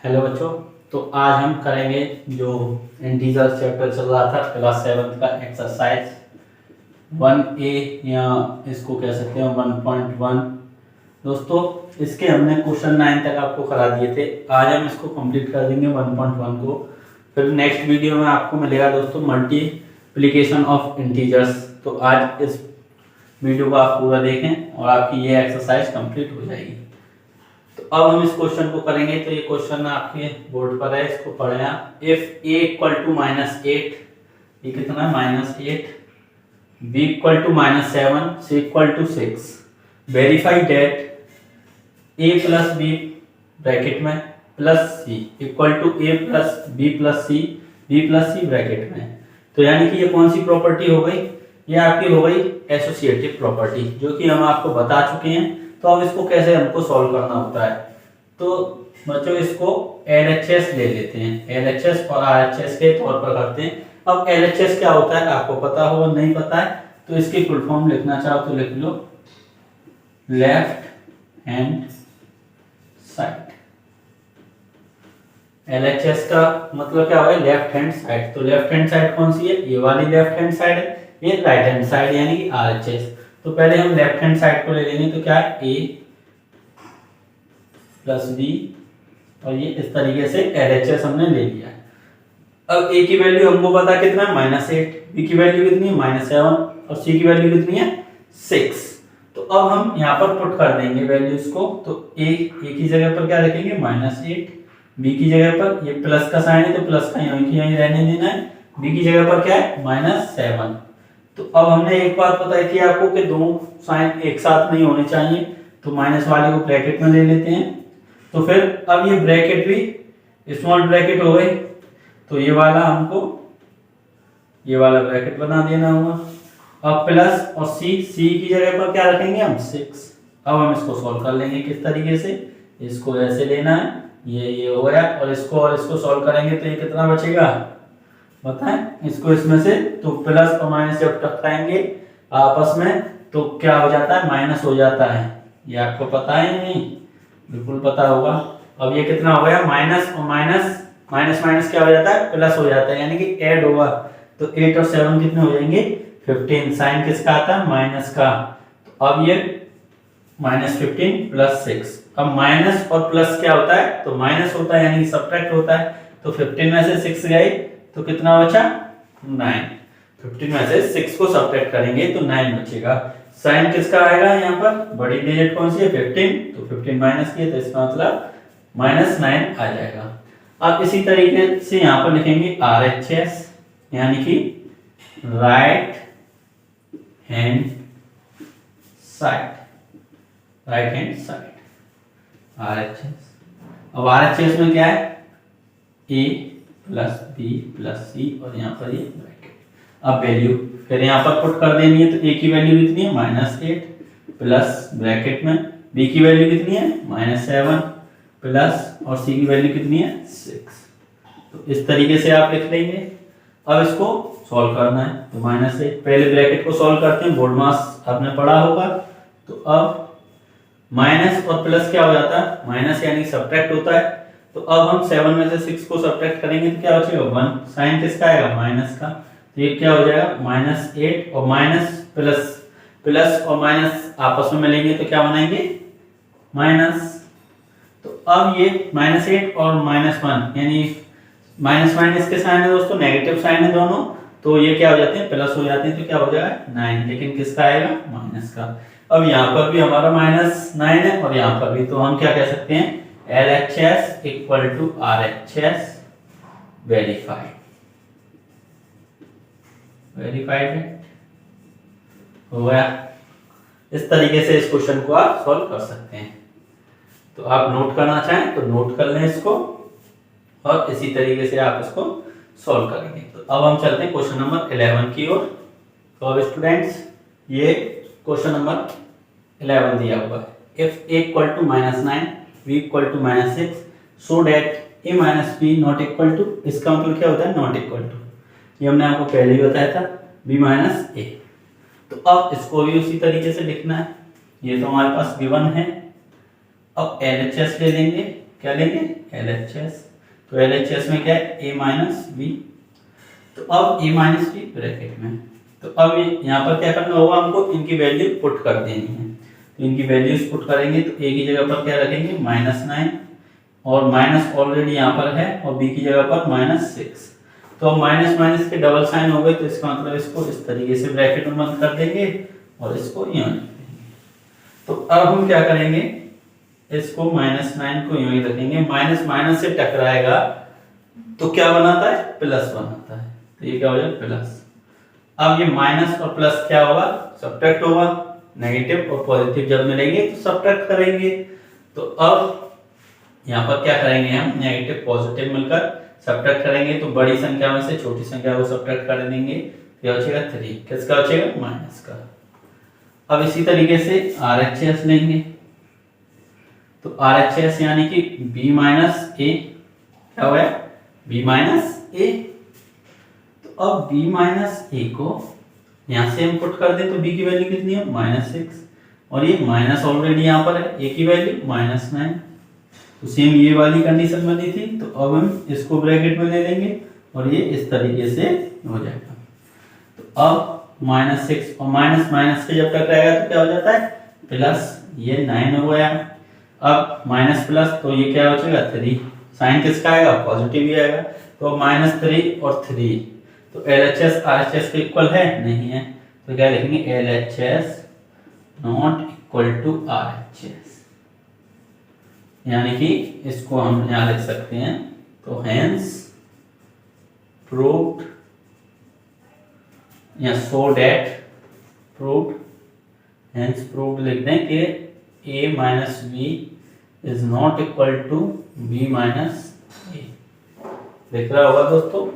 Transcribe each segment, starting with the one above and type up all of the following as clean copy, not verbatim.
Hello बच्चों। तो आज हम करेंगे जो इंटीजर चैप्टर चल रहा था क्लास 7 का एक्सरसाइज 1A या इसको कह सकते हैं 1.1। दोस्तों इसके हमने क्वेश्चन 9 तक आपको करा दिए थे। आज हम इसको कंप्लीट कर देंगे 1.1 को। फिर नेक्स्ट वीडियो में आपको मिलेगा दोस्तों मल्टीप्लिकेशन ऑफ इंटीजर्स। तो आज इस वीडियो को आप पूरा देखें और आपकी ये एक्सरसाइज कंप्लीट हो जाएगी। तो अब हम इस क्वेश्चन को करेंगे। तो ये क्वेश्चन आपके बोर्ड पर है, इसको पढ़ें आप। इफ a इक्वल टू -8, ये कितना है -8, b equal to -7, c equal to 6, verify that a plus b bracket में plus c equal to a plus b plus c, b plus c bracket में। तो यानी कि ये कौन सी प्रॉपर्टी हो गई? ये आपकी हो गई एसोसिएटिव प्रॉपर्टी, जो कि हम आपको बता चुके हैं। तो अब इसको कैसे हमको सॉल्व करना होता है, तो बच्चों इसको LHS ले लेते हैं। LHS और RHS के तौर पर करते हैं। अब LHS क्या होता है आपको पता हो, नहीं पता है तो इसकी फुल फॉर्म लिखना चाहो तो लिख लो, लेफ्ट हैंड साइड। LHS का मतलब क्या होगा? Left hand side. तो लेफ्ट हैंड साइड कौन सी है? ये वाली लेफ्ट हैंड साइड है। ये राइट हैंड साइड यानी कि RHS। तो पहले हम लेफ्ट हैंड साइड को ले लेंगे। तो क्या है? A प्लस b और ये इस तरीके से LHS हमने ले लिया है। अब a की वैल्यू हमको पता कितना है? -8, b की वैल्यू कितनी है? -7 और c की वैल्यू कितनी है? 6। तो अब हम यहाँ पर पुट कर देंगे वैल्यूज को। तो a की जगह पर क्या रखेंगे? -8, b की जगह पर ये प्लस का साइन है तो प्लस का यहीं की यहीं रहने देना है, b की जगह पर क्या है? -7। तो अब हमने एक बात बताई थी आपको कि दोनों साइन एक साथ नहीं होने चाहिए, तो माइनस वाले को ब्रैकेट में ले लेते हैं। तो फिर अब ये ब्रैकेट भी स्मॉल ब्रैकेट हो गई, तो ये वाला हमको ये वाला ब्रैकेट बना देना होगा। अब प्लस और c की जगह पर क्या रखेंगे हम? 6। अब हम इसको सॉल्व कर लेंगे किस तरीके से? इसको ऐसे लेना है, ये हो गया, और इसको सॉल्व करेंगे तो ये कितना बचेगा बताएं इसको इसमें से। तो प्लस और माइनस जब टकराएंगे आपस में तो क्या हो जाता है? माइनस हो जाता है। ये आपको पता है नहीं? बिल्कुल पता होगा। अब ये कितना हो गया? माइनस और माइनस क्या हो जाता है? प्लस हो जाता है, यानी कि ऐड होगा। तो 8 और 7 कितने हो जाएंगे? 15। साइन किसका आता है? माइनस का। तो अब ये -15 प्लस 6। अब माइनस और प्लस क्या होता है? तो माइनस होता है, यानी कि सब्ट्रैक्ट होता है। तो 15 में से 6 गए तो कितना बचा? 9। 15 में से 6 को सब्ट्रैक्ट करेंगे तो 9 बचेगा। साइन किसका आएगा यहाँ पर? बड़ी डिजिट कौन सी है? 15। तो 15 माइनस किए तो इसका मतलब -9 आ जाएगा। अब इसी तरीके से यहाँ पर लिखेंगे RHS, यानी कि right hand side. Right hand side RHS। अब RHS में क्या है? A plus b plus c और यहाँ पर ये ब्रैकेट। अब वैल्यू फिर यहाँ पर पुट कर देनी है। तो a की वैल्यू कितनी है? -8 प्लस ब्रैकेट में b की वैल्यू कितनी है? -7 प्लस और c की वैल्यू कितनी है? 6। तो इस तरीके से आप लिख लेंगे। अब इसको सॉल्व करना है। तो -8 पहले ब्रैकेट को सॉल्व करते हैं, बोर्ड मास आपने पढ़ा होगा। तो अब माइनस और प्लस क्या हो जाता है? माइनस यानी सब्ट्रैक्ट होता है। तो अब हम 7 में से 6 को सब्ट्रैक्ट करेंगे तो क्या बचेगा? 1। साइन किसका आएगा? माइनस का। तो ये क्या हो जाएगा? -8 और माइनस प्लस और माइनस आपस में मिलेंगे तो क्या बनाएंगे? माइनस। तो अब ये -8 और -1 यानी माइनस के साइन है दोस्तों, नेगेटिव साइन है दोनों, तो ये क्या हो जाते हैं? प्लस हो जाते हैं। तो क्या हो जाएगा? 9। लेकिन किसका आएगा? माइनस का। अब यहाँ पर भी हमारा -9 है और यहाँ पर भी, तो हम क्या कह सकते हैं? LHS equal to RHS verified. Verified हो गया। इस तरीके से इस क्वेश्चन को आप सॉल्व कर सकते हैं। तो आप नोट करना चाहें तो नोट कर लें इसको, और इसी तरीके से आप इसको सॉल्व करेंगे। तो अब हम चलते हैं क्वेश्चन नंबर 11 की ओर। तो अब स्टूडेंट्स ये क्वेश्चन नंबर 11 दिया हुआ है। If a equal to -9 b equal to -6 so that a minus b not equal to, इसका मतलब क्या होता है? Not equal to. ये हमने आपको पहले ही बताया था, b माइनस a। तो अब इसको भी उसी तरीके से लिखना है। ये तो हमारे पास गिवन है। अब LHS ले लेंगे। क्या लेंगे LHS। तो LHS में क्या है a माइनस बी। तो अब a माइनस बी ब्रैकेट में, तो अब यहाँ पर क्या करना होगा हमको, इनकी वैल्यू पुट कर देनी है। तो इनकी वैल्यूज पुट करेंगे तो a की जगह पर क्या रखेंगे -9 और माइनस ऑलरेडी यहाँ पर है और b की जगह पर -6। तो अब माइनस माइनस के डबल साइन हो गए तो इसका मतलब इसको इस तरीके से ब्रैकेट में बंद कर देंगे और इसको यहाँ लिख देंगे। तो अब हम क्या करेंगे, इसको -9 को यूं ही रखेंगे, माइनस माइनस से टकराएगा तो क्या बनाता है, प्लस बनाता है। तो ये क्या हो जाएगा प्लस। अब ये माइनस और प्लस क्या होगा, सब्ट्रैक्ट होगा। नेगेटिव और पॉजिटिव जब मिलेंगे तो सब्ट्रैक्ट करेंगे। तो अब यहाँ पर क्या करेंगे, हम नेगेटिव पॉजिटिव मिलकर सब्ट्रैक्ट करेंगे तो बड़ी संख्या में से छोटी संख्या को सब्ट्रैक्ट कर देंगे। क्या बचेगा 3, किसका बचेगा माइनस का। अब इसी तरीके से RHS लेंगे तो RHS यानी कि b माइनस ए, क्या हुआ b माइनस ए। तो अब b माइनस ए को यहाँ से हम पुट कर दें तो b की वैल्यू कितनी है -6 और ये माइनस ऑलरेडी यहाँ पर है, a की वैल्यू -9। तो सेम ये वाली कंडीशन बनी थी। तो अब हम इसको ब्रैकेट में ले लेंगे और ये इस तरीके से हो जाएगा। तो अब -6 और माइनस माइनस से जब तक रहेगा तो क्या हो जाता है प्लस, ये 9 हो गया। अब माइनस प्लस तो ये क्या हो जाएगा 3, साइन किसका आएगा पॉजिटिव ही आएगा। तो -3 और 3 तो LHS RHS के इक्वल है नहीं है, तो क्या लिखेंगे LHS not equal to RHS, यानी कि इसको हम यहाँ लिख सकते हैं। तो हेंस प्रूव्ड या so that proved, hence proved लिख दें कि a minus B is not equal to b minus A. दिख रहा होगा दोस्तों।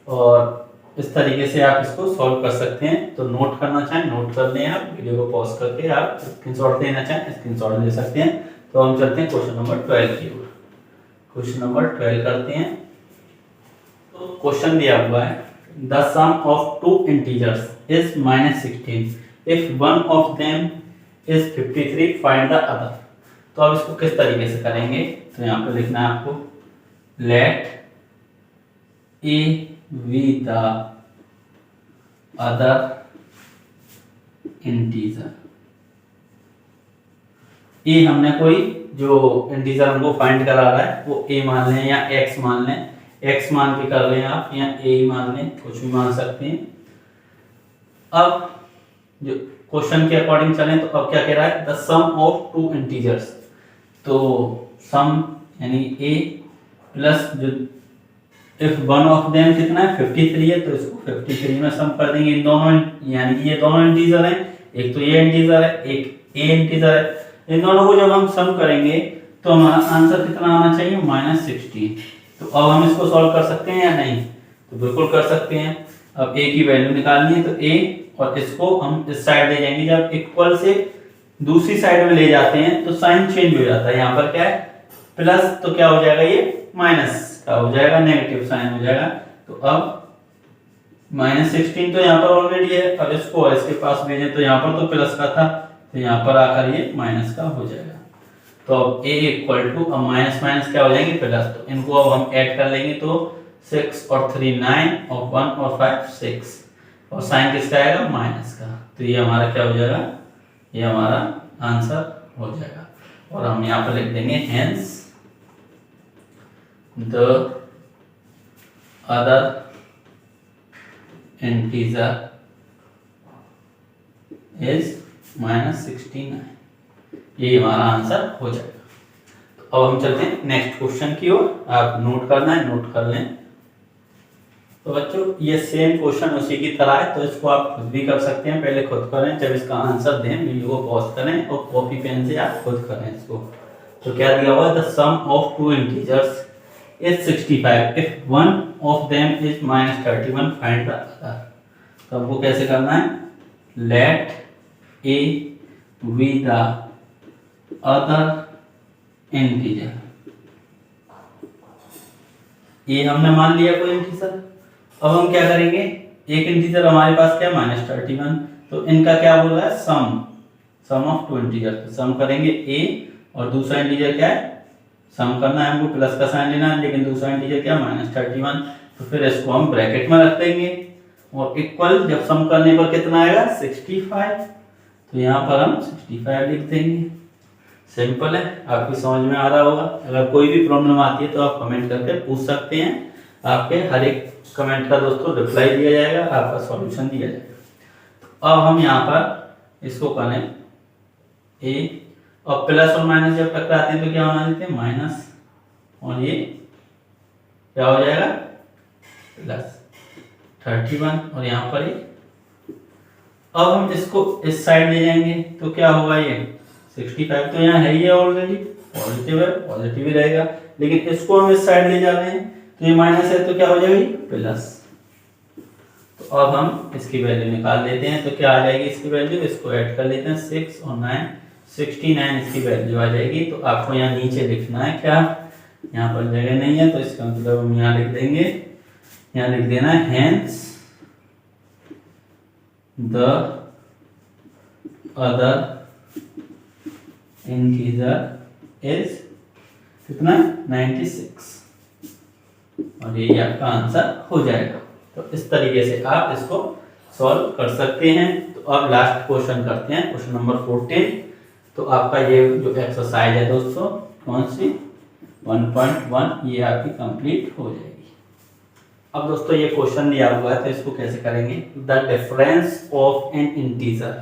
और इस तरीके से आप इसको सॉल्व कर सकते हैं। तो नोट करना चाहें नोट कर लें, आप वीडियो को पॉज करके आप स्क्रीनशॉट लेना चाहें स्क्रीनशॉट ले सकते हैं। तो हम चलते हैं क्वेश्चन नंबर 12 की ओर। क्वेश्चन नंबर 12 करते हैं। तो क्वेश्चन दिया हुआ है the sum of two integers is -16 if one of them is 53 find the other. तो अब इसको किस तरीके से करेंगे, तो यहाँ पे लिखना है आपको let A B the other integer. A हमने कोई जो इंटीजर हमको फाइंड करा रहा है वो a मान लें या x मान लें, x मान के कर लें आप या a मान लें, कुछ भी मान सकते हैं। अब जो क्वेश्चन के अकॉर्डिंग चलें तो अब क्या कह रहा है the sum of two integers. तो सम यानी a प्लस जो इफ वन ऑफ देम कितना है 53 है, तो इसको 53 में सम कर देंगे इन दोनों, यानी कि ये दोनों इंटीजर हैं, एक तो ये इंटीजर है एक a इंटीजर है। इन दोनों को जब हम सम करेंगे तो हमारा आंसर कितना आना चाहिए -16। तो अब हम इसको सॉल्व कर सकते हैं या नहीं, तो बिल्कुल कर सकते हैं। अब a की वैल्यू निकालनी है तो a और इसको हम इस साइड ले जाएंगे, जब इक्वल से दूसरी साइड में ले जाते हैं तो साइन चेंज हो जाता है। यहाँ पर क्या है प्लस, तो क्या हो जाएगा ये माइनस का हो जाएगा, नेगेटिव साइन हो जाएगा। तो अब -16 तो यहाँ पर ऑलरेडी है, अब इसको इसके पास भेजें तो यहाँ पर तो प्लस का था तो यहाँ पर आकर ये माइनस का हो जाएगा। तो अब a इक्वल टू, अब माइनस माइनस क्या हो जाएंगे प्लस, तो इनको अब हम ऐड कर लेंगे तो 6 और 3 9 और 1 और 5 6 और साइन किसका आएगा माइनस का। तो ये हमारा क्या हो जाएगा, ये हमारा आंसर हो जाएगा। और हम यहाँ पर लिख देंगे hence the other integer is -69, ये हमारा आंसर हो जाएगा। तो अब हम चलते हैं नेक्स्ट क्वेश्चन की ओर। आप नोट करना है नोट कर लें। तो बच्चों ये सेम क्वेश्चन उसी की तरह है, तो इसको आप खुद भी कर सकते हैं। पहले खुद करें, जब इसका आंसर दें वीडियो को पॉज करें और कॉपी पेन से आप खुद करें इसको। तो क्या दिया हुआ है the sum of two integers is 65 if one of them is -31 find the other. तो हमको कैसे करना है, let A B the other integer. ये हमने मान लिया कोई इंटीजर। अब हम क्या करेंगे, एक इंटीजर हमारे पास क्या है -31, तो इनका क्या बोल रहा है सम ऑफ टू इंटीजर। तो सम करेंगे a और दूसरा इंटीजर क्या है सम करना है हमको, प्लस का साइन लेना है, लेकिन दूसरा इंटीजर क्या -31, तो फिर इसको हम ब्रैकेट में रख देंगे और इक्वल जब सम करने पर कितना आएगा 65, तो यहाँ पर हम 65 लिख देंगे। सिंपल है, आपकी समझ में आ रहा होगा। अगर कोई भी प्रॉब्लम आती है तो आप कमेंट करके पूछ सकते हैं, आपके हर एक कमेंट का दोस्तों रिप्लाई दिया जाएगा, आपका सॉल्यूशन दिया जाएगा। तो अब हम यहाँ पर इसको करें ए, और प्लस और माइनस जब टकराते हैं तो क्या होना देते हैं माइनस, और ये क्या हो जाएगा +31, और यहाँ पर ये अब हम इसको इस साइड ले जाएंगे तो क्या होगा, ये 65 तो यहाँ है ही ऑलरेडी, पॉजिटिव है, पॉजिटिव ही रहेगा, लेकिन इसको हम इस साइड ले जा रहे हैं तो ये माइनस है तो क्या हो जाएगी प्लस। तो अब हम इसकी वैल्यू निकाल लेते हैं, तो क्या आ जाएगी इसकी वैल्यू, इसको ऐड कर लेते हैं 6 और 9, 69 इसकी वैल्यू आ जाएगी। तो आपको यहाँ नीचे लिखना है क्या, यहाँ पर जगह नहीं है तो इसका मतलब हम यहाँ लिख देंगे, यहाँ लिख देना है hence the other integer is कितना 96, और ये आपका आंसर हो जाएगा। तो इस तरीके से आप इसको सॉल्व कर सकते हैं। तो अब लास्ट क्वेश्चन करते हैं, क्वेश्चन नंबर 14। तो आपका ये जो एक्सरसाइज है दोस्तों कौन सी 1.1, ये आपकी कंप्लीट हो जाएगी। अब दोस्तों ये क्वेश्चन दिया हुआ है तो इसको कैसे करेंगे, the difference of N integer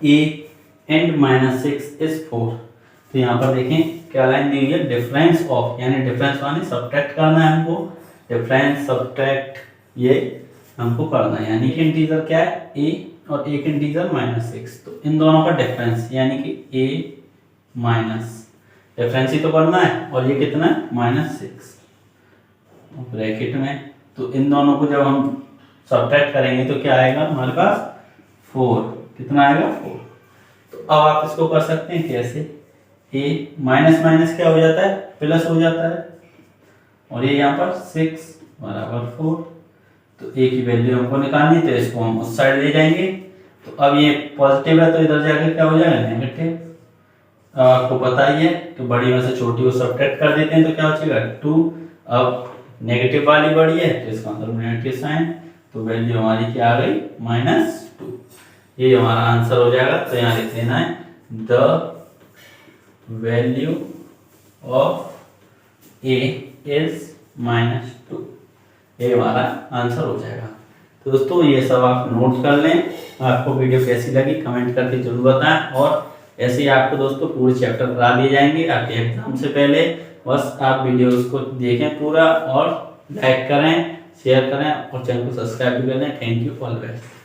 A and -6 is 4। तो यहाँ पर देखें क्या लाइन दी हुई है, डिफरेंस ऑफ, यानी डिफरेंस माने सब्ट्रैक्ट करना है हमको, डिफरेंस सब्ट्रैक्ट ये हमको करना है, यानी कि इंटीजर क्या है ए और एक इंटीजर -6, तो इन दोनों का डिफरेंस यानी कि ए माइनस डिफरेंस ही तो करना है, और ये कितना है -6 ब्रैकेट में। तो इन दोनों को जब हम सब्ट्रैक्ट करेंगे तो क्या आएगा हमारे पास 4, कितना आएगा 4। तो अब आप इसको कर सकते हैं कैसे, ए माइनस माइनस क्या हो जाता है प्लस हो जाता है, और ये यहाँ पर 6 बराबर 4। तो ए की वैल्यू हमको निकालनी, तो इसको हम उस साइड ले जाएंगे। तो अब ये पॉजिटिव है तो इधर जाके क्या हो जाएगा नेगेटिव। आपको पता ही है तो बड़ी में से छोटी को सब्ट्रैक्ट कर देते हैं तो क्या हो जाएगा 2। अब नेगेटिव वाली बड़ी है तो इसका मतलब नेगेटिव साइन, तो वैल्यू हमारी क्या आ गई -2। ये हमारा आंसर हो जाएगा। तो यहाँ लिख देना है the value of A is -2, ये हमारा आंसर हो जाएगा। तो दोस्तों ये सब आप नोट कर लें। आपको वीडियो कैसी लगी कमेंट करके जरूर बताएं, और ऐसे ही आपको दोस्तों पूरे चैप्टर करा दिए जाएंगे आपके एग्जाम से पहले। बस आप वीडियोस को देखें पूरा, और लाइक करें, शेयर करें और चैनल को सब्सक्राइब भी करें। Thank you all the best.